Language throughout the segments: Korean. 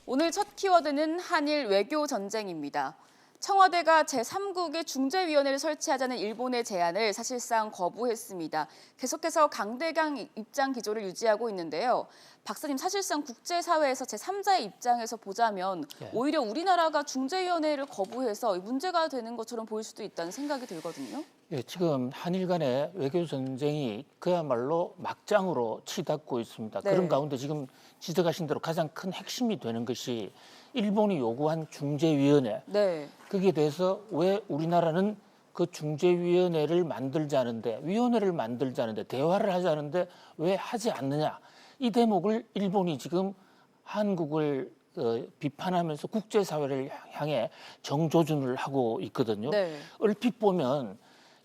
오늘 첫 키워드는 한일 외교 전쟁입니다. 청와대가 제3국의 중재위원회를 설치하자는 일본의 제안을 사실상 거부했습니다. 계속해서 강대강 입장 기조를 유지하고 있는데요. 박사님, 사실상 국제사회에서 제3자의 입장에서 보자면 오히려 우리나라가 중재위원회를 거부해서 문제가 되는 것처럼 보일 수도 있다는 생각이 들거든요. 예, 지금 한일 간의 외교 전쟁이 그야말로 막장으로 치닫고 있습니다. 네. 그런 가운데 지금 지적하신 대로 가장 큰 핵심이 되는 것이 일본이 요구한 중재위원회. 네. 거기에 대해서 왜 우리나라는 그 중재위원회를 만들자는데, 위원회를 만들자는데, 대화를 하자는데 왜 하지 않느냐. 이 대목을 일본이 지금 한국을 비판하면서 국제사회를 향해 정조준을 하고 있거든요. 네. 얼핏 보면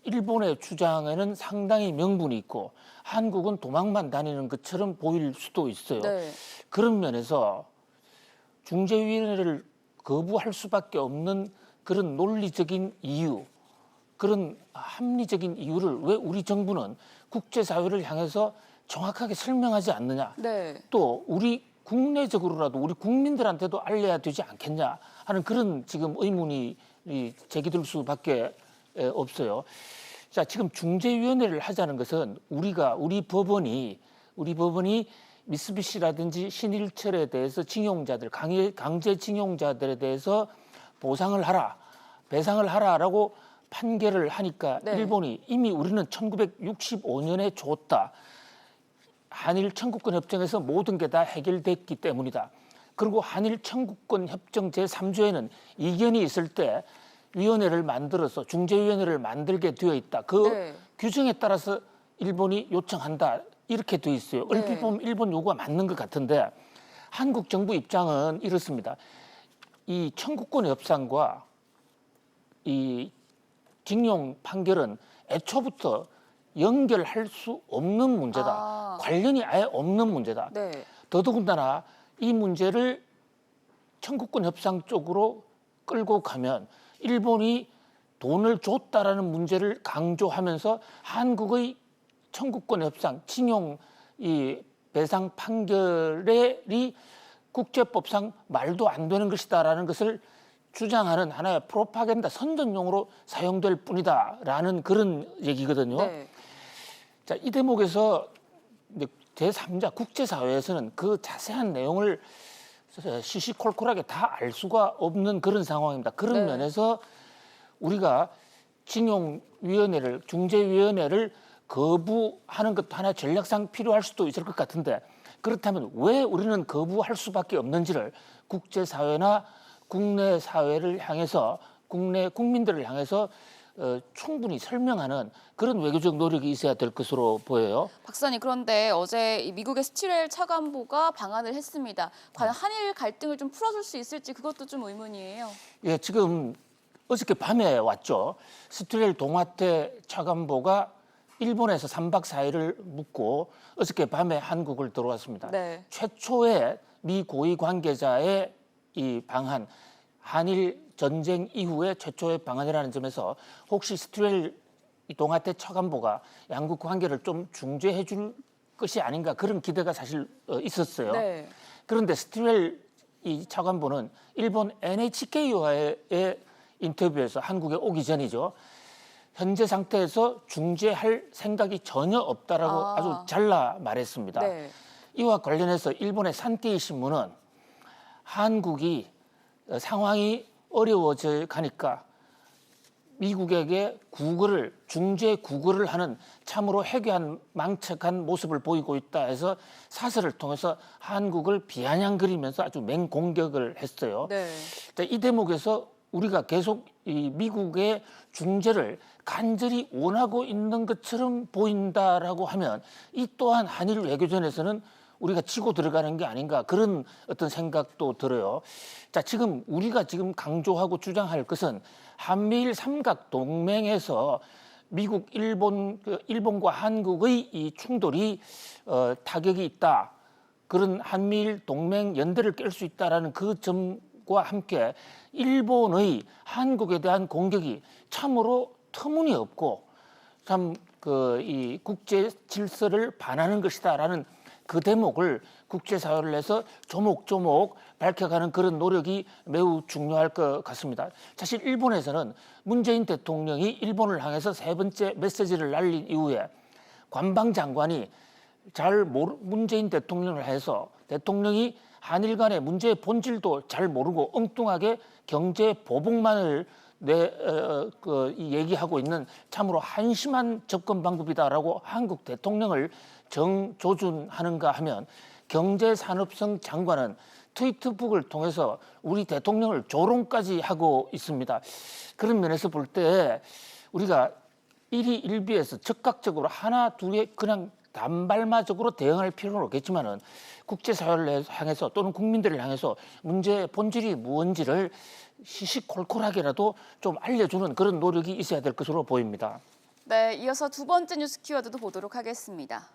일본의 주장에는 상당히 명분이 있고 한국은 도망만 다니는 것처럼 보일 수도 있어요. 네. 그런 면에서 중재위원회를 거부할 수밖에 없는 그런 논리적인 이유, 그런 합리적인 이유를 왜 우리 정부는 국제사회를 향해서 정확하게 설명하지 않느냐. 네. 또 우리 국내적으로라도 우리 국민들한테도 알려야 되지 않겠냐 하는 그런 지금 의문이 제기될 수밖에 없어요. 자, 지금 중재위원회를 하자는 것은 우리 법원이 미쓰비시라든지 신일철에 대해서 징용자들, 강제징용자들에 대해서 보상을 하라, 배상을 하라라고 판결을 하니까 네. 일본이 이미 우리는 1965년에 줬다. 한일 청구권 협정에서 모든 게 다 해결됐기 때문이다. 그리고 한일 청구권 협정 제3조에는 이견이 있을 때 위원회를 만들어서 중재위원회를 만들게 되어 있다. 그 네. 규정에 따라서 일본이 요청한다. 이렇게 되어 있어요. 얼핏 보면 일본 요구가 맞는 것 같은데 한국 정부 입장은 이렇습니다. 이 청구권 협상과 이 징용 판결은 애초부터 연결할 수 없는 문제다. 관련이 아예 없는 문제다. 네. 더더군다나 이 문제를 청구권 협상 쪽으로 끌고 가면 일본이 돈을 줬다라는 문제를 강조하면서 한국의 청구권 협상, 징용 이 배상 판결이 국제법상 말도 안 되는 것이다라는 것을 주장하는 하나의 프로파간다 선전용으로 사용될 뿐이다라는 그런 얘기거든요. 네. 자, 이 대목에서 제3자 국제사회에서는 그 자세한 내용을 시시콜콜하게 다 알 수가 없는 그런 상황입니다. 그런 네. 면에서 우리가 징용위원회를 중재위원회를 거부하는 것도 하나 전략상 필요할 수도 있을 것 같은데 그렇다면 왜 우리는 거부할 수밖에 없는지를 국제사회나 국내 사회를 향해서 국내 국민들을 향해서 충분히 설명하는 그런 외교적 노력이 있어야 될 것으로 보여요. 박사님, 그런데 어제 미국의 스티렐 차관보가 방한을 했습니다. 과연 한일 갈등을 좀 풀어줄 수 있을지 그것도 좀 의문이에요. 예, 지금 어저께 밤에 왔죠. 스티렐 동아태 차관보가 일본에서 3박 4일을 묵고 어저께 밤에 한국을 들어왔습니다. 네. 최초의 미 고위 관계자의 이 방한, 한일 전쟁 이후에 최초의 방한이라는 점에서 혹시 스티렐 동아태 차관보가 양국 관계를 좀 중재해 줄 것이 아닌가 그런 기대가 사실 있었어요. 네. 그런데 스티렐 이 차관보는 일본 NHK와의 인터뷰에서 한국에 오기 전이죠. 현재 상태에서 중재할 생각이 전혀 없다라고 아주 잘라 말했습니다. 네. 이와 관련해서 일본의 산케이 신문은 한국이 상황이 어려워져 가니까 미국에게 중재 구걸을 하는 참으로 해괴한 망측한 모습을 보이고 있다 해서 사설을 통해서 한국을 비아냥거리면서 아주 맹공격을 했어요. 네. 이 대목에서 우리가 계속 이 미국의 중재를 간절히 원하고 있는 것처럼 보인다라고 하면 이 또한 한일 외교전에서는 우리가 치고 들어가는 게 아닌가 그런 어떤 생각도 들어요. 자, 지금 우리가 지금 강조하고 주장할 것은 한미일 삼각 동맹에서 미국, 일본과 한국의 이 충돌이 타격이 있다. 그런 한미일 동맹 연대를 깰 수 있다라는 그 점과 함께 일본의 한국에 대한 공격이 참으로 터무니없고 참 이 국제 질서를 반하는 것이다라는 그 대목을 국제사회를 해서 조목조목 밝혀가는 그런 노력이 매우 중요할 것 같습니다. 사실 일본에서는 문재인 대통령이 일본을 향해서 세 번째 메시지를 날린 이후에 관방장관이 문재인 대통령을 해서 대통령이 한일 간의 문제의 본질도 잘 모르고 엉뚱하게 경제 보복만을 얘기하고 있는 참으로 한심한 접근 방법이다라고 한국 대통령을 정조준하는가 하면 경제산업성 장관은 트위터북을 통해서 우리 대통령을 조롱까지 하고 있습니다. 그런 면에서 볼 때 우리가 일희일비해서 즉각적으로 하나 둘에 그냥 단발마적으로 대응할 필요는 없겠지만은 국제사회를 향해서 또는 국민들을 향해서 문제의 본질이 무언지를 시시콜콜하게라도 좀 알려주는 그런 노력이 있어야 될 것으로 보입니다. 네, 이어서 두 번째 뉴스 키워드도 보도록 하겠습니다.